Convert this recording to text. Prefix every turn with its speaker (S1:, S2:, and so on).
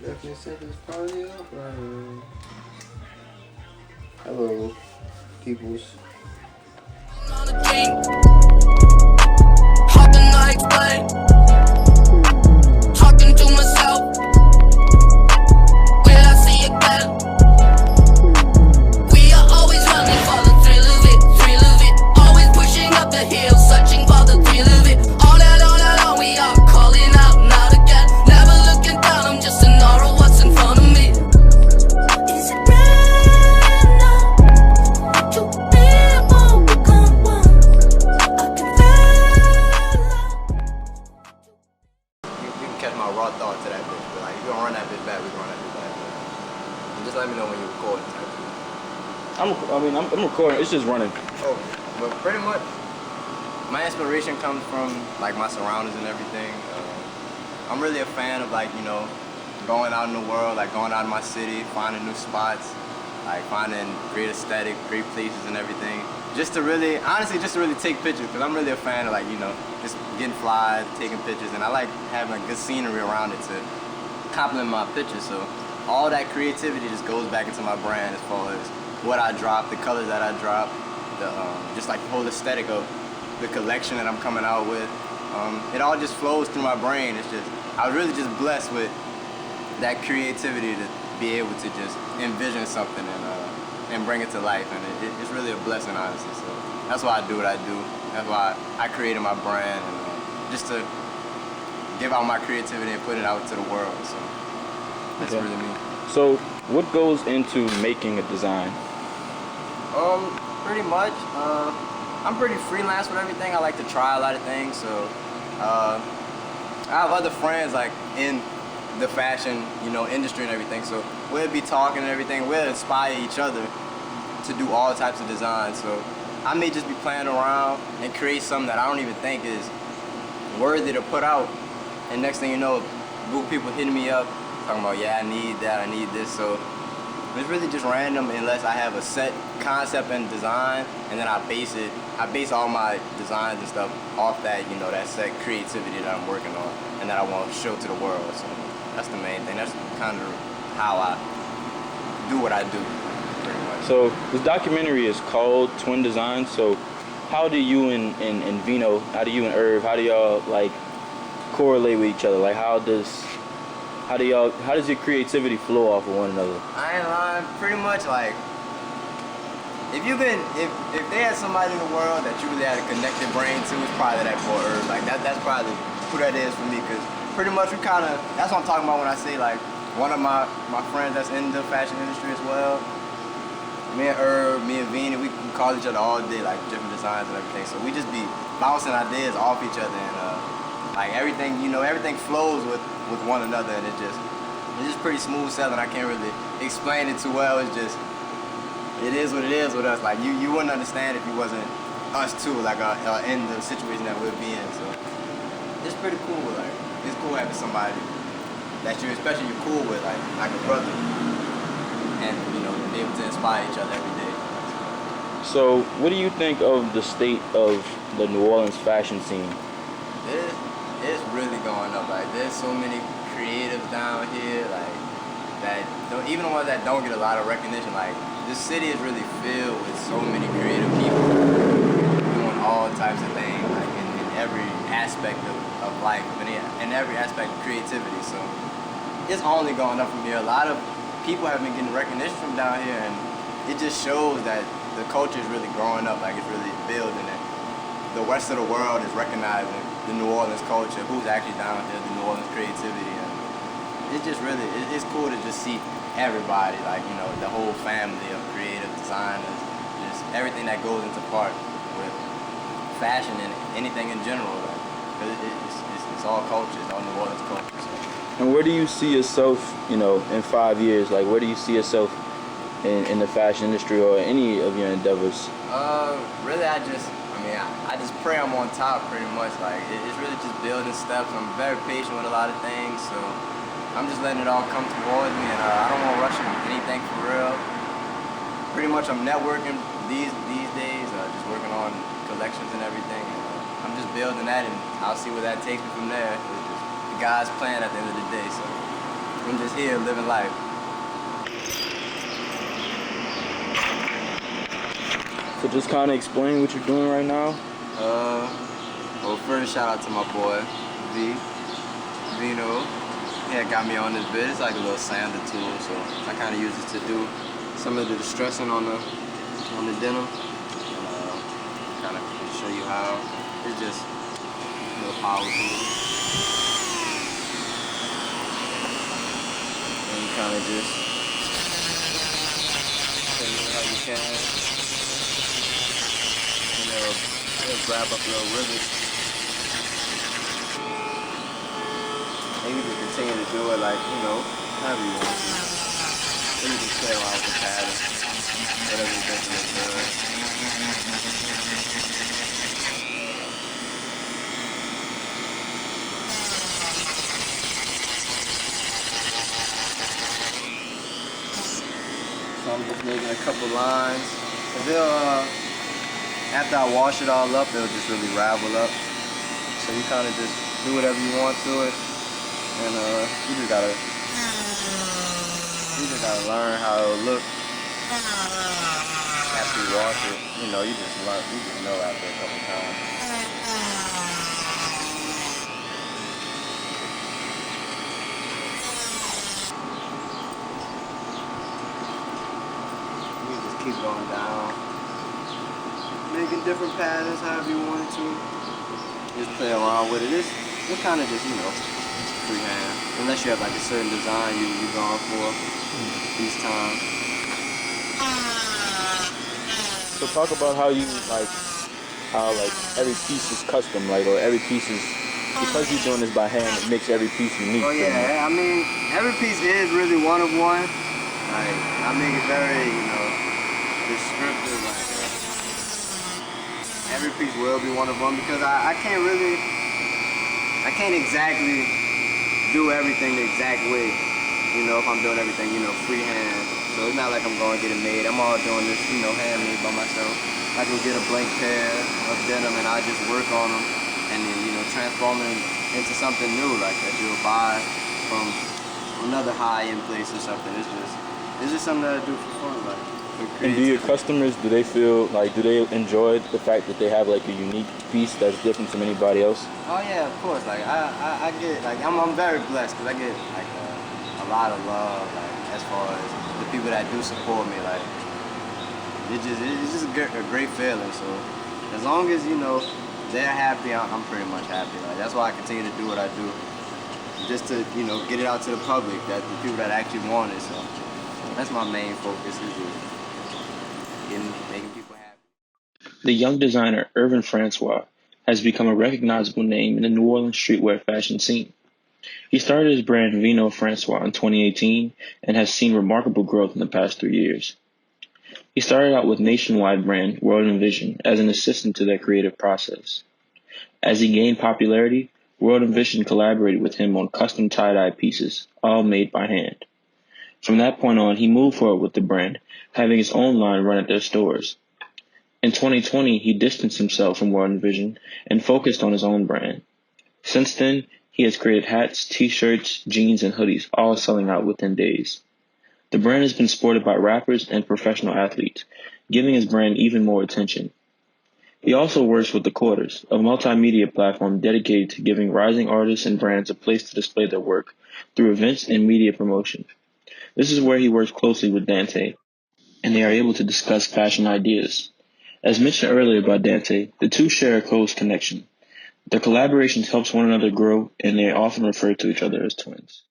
S1: Definitely set this party up right. Hello, peoples.
S2: How can I explain? Talking to myself. Will I see again? We are always running for the thrill of it, thrill of it. Always pushing up the hill, searching for the thrill of it. All that on, we are calling out, not again. Never looking down, I'm just an aura, what's in front of me. Is it real now? To be a boy, become one. I can
S3: You can catch my raw thought to that bitch, but like if you gonna run that bitch back, we can run that bitch back. And just let me know when you're recording.
S4: I'm recording. It's just running.
S3: Oh, but pretty much, my inspiration comes from like my surroundings and everything. I'm really a fan of like going out in the world, like going out in my city, finding new spots, like finding great aesthetic, great places and everything. Just to really, honestly, just to really take pictures, because I'm really a fan of like just getting fly, taking pictures, and I like having a good scenery around it to complement my pictures. So all that creativity just goes back into my brand as far as what I drop, the colors that I drop, the just like the whole aesthetic of the collection that I'm coming out with. It all just flows through my brain. It's just, I was really just blessed with that creativity to be able to just envision something and bring it to life, and it's really a blessing, honestly. So that's why I do what I do. That's why I created my brand, and just to give out my creativity and put it out to the world. So that's really me.
S4: So what goes into making a design?
S3: Pretty much. I'm pretty freelance with everything. I like to try a lot of things. So I have other friends like in the fashion, industry and everything. So we'll be talking and everything. We'll inspire each other to do all types of designs. So I may just be playing around and create something that I don't even think is worthy to put out. And next thing you know, people hitting me up talking about, yeah, I need that, I need this. So it's really just random unless I have a set concept and design, and then I base all my designs and stuff off that, that set creativity that I'm working on and that I want to show to the world. So that's the main thing. That's kind of how I do what I do, pretty much.
S4: So this documentary is called Twin Designs. So how do you and Vino, how do you and Irv, how do y'all like correlate with each other? Like how does your creativity flow off of one another?
S3: I ain't lying, pretty much like if they had somebody in the world that you really had a connected brain to, it's probably that boy Irv. Like that's probably who that is for me, because pretty much that's what I'm talking about when I say like one of my friends that's in the fashion industry as well. Me and Irv, me and Vina, we call each other all day, like different designs and everything. So we just be bouncing ideas off each other, and like everything, everything flows with one another, and it's just pretty smooth sailing. I can't really explain it too well. It's just, it is what it is with us. Like you wouldn't understand if you wasn't us too, like in the situation that we'll be in. So it's pretty cool. Like it's cool having somebody that especially you're cool with, like a brother, and be able to inspire each other every day.
S4: So what do you think of the state of the New Orleans fashion scene?
S3: It's really going up. Like there's so many creatives down here, like that even the ones that don't get a lot of recognition. Like this city is really filled with so many creative people doing all types of things, like in every aspect of life, in every aspect of creativity. So it's only going up from here. A lot of people have been getting recognition from down here, and it just shows that the culture is really growing up. Like it's really building it. The rest of the world is recognizing the New Orleans culture, who's actually down here, the New Orleans creativity, and it's just really, it's cool to just see everybody, like, the whole family of creative designers, just everything that goes into part with fashion and anything in general. Like, 'cause it's all culture, it's all New Orleans culture. So.
S4: And where do you see yourself, in 5 years? Like, where do you see yourself in the fashion industry or any of your endeavors?
S3: Really, I just pray I'm on top pretty much. Like it's really just building steps. I'm very patient with a lot of things, so I'm just letting it all come towards me, and I don't want to rush anything for real. Pretty much I'm networking these days, just working on collections and everything. I'm just building that, and I'll see where that takes me from there. It's just the God's plan at the end of the day. So I'm just here living life.
S4: So just kind of explain what you're doing right now.
S3: Well, first shout out to my boy Vino. He had got me on this bit. It's like a little sander tool, so I kind of use it to do some of the distressing on the denim. Kind of show you how. It's just a little power tool. And you kind of just show you how you can. And it'll grab up little rivets. And you can continue to do it like, however you want to. Then you can play around with the pattern, whatever you think looks good. So I'm just making a couple lines. Cause after I wash it all up, it'll just really ravel up. So you kind of just do whatever you want to it. And you just gotta learn how it'll look after you wash it. You just know after a couple times. You just keep going down, making different patterns however you want to. Just play around with it. It's kind of just freehand, unless you have like a certain design you're going for each time.
S4: So talk about how you how every piece is custom, or every piece is, because you're doing this by hand, it makes every piece unique.
S3: Oh yeah, I mean, every piece is really one of one. Like, I make it very, descriptive. Like, every piece will be one of one because I can't exactly do everything the exact way, if I'm doing everything, freehand. So it's not like I'm going to get it made. I'm all doing this, handmade by myself. I go get a blank pair of denim and I just work on them and then, transform them into something new, like that you'll buy from another high-end place or something. It's just something that I do for fun, like.
S4: And do your customers, do they enjoy the fact that they have a unique piece that's different from anybody else?
S3: Oh yeah, of course. Like I get I'm very blessed because I get a lot of love as far as the people that do support me. Like it's just a great feeling. So as long as they're happy, I'm pretty much happy. Like that's why I continue to do what I do, just to get it out to the public, that the people that actually want it. So that's my main focus, is just making people happy.
S4: The young designer Irvin Francois has become a recognizable name in the New Orleans streetwear fashion scene. He started his brand Vino Francois in 2018 and has seen remarkable growth in the past 3 years. He started out with nationwide brand World Envision as an assistant to their creative process. As he gained popularity, World Envision collaborated with him on custom tie-dye pieces, all made by hand. From that point on, he moved forward with the brand, having his own line run at their stores. In 2020, he distanced himself from World Envision and focused on his own brand. Since then, he has created hats, t-shirts, jeans, and hoodies, all selling out within days. The brand has been sported by rappers and professional athletes, giving his brand even more attention. He also works with The Quarters, a multimedia platform dedicated to giving rising artists and brands a place to display their work through events and media promotion. This is where he works closely with Dante, and they are able to discuss fashion ideas. As mentioned earlier by Dante, the two share a close connection. Their collaborations help one another grow, and they are often referred to each other as twins.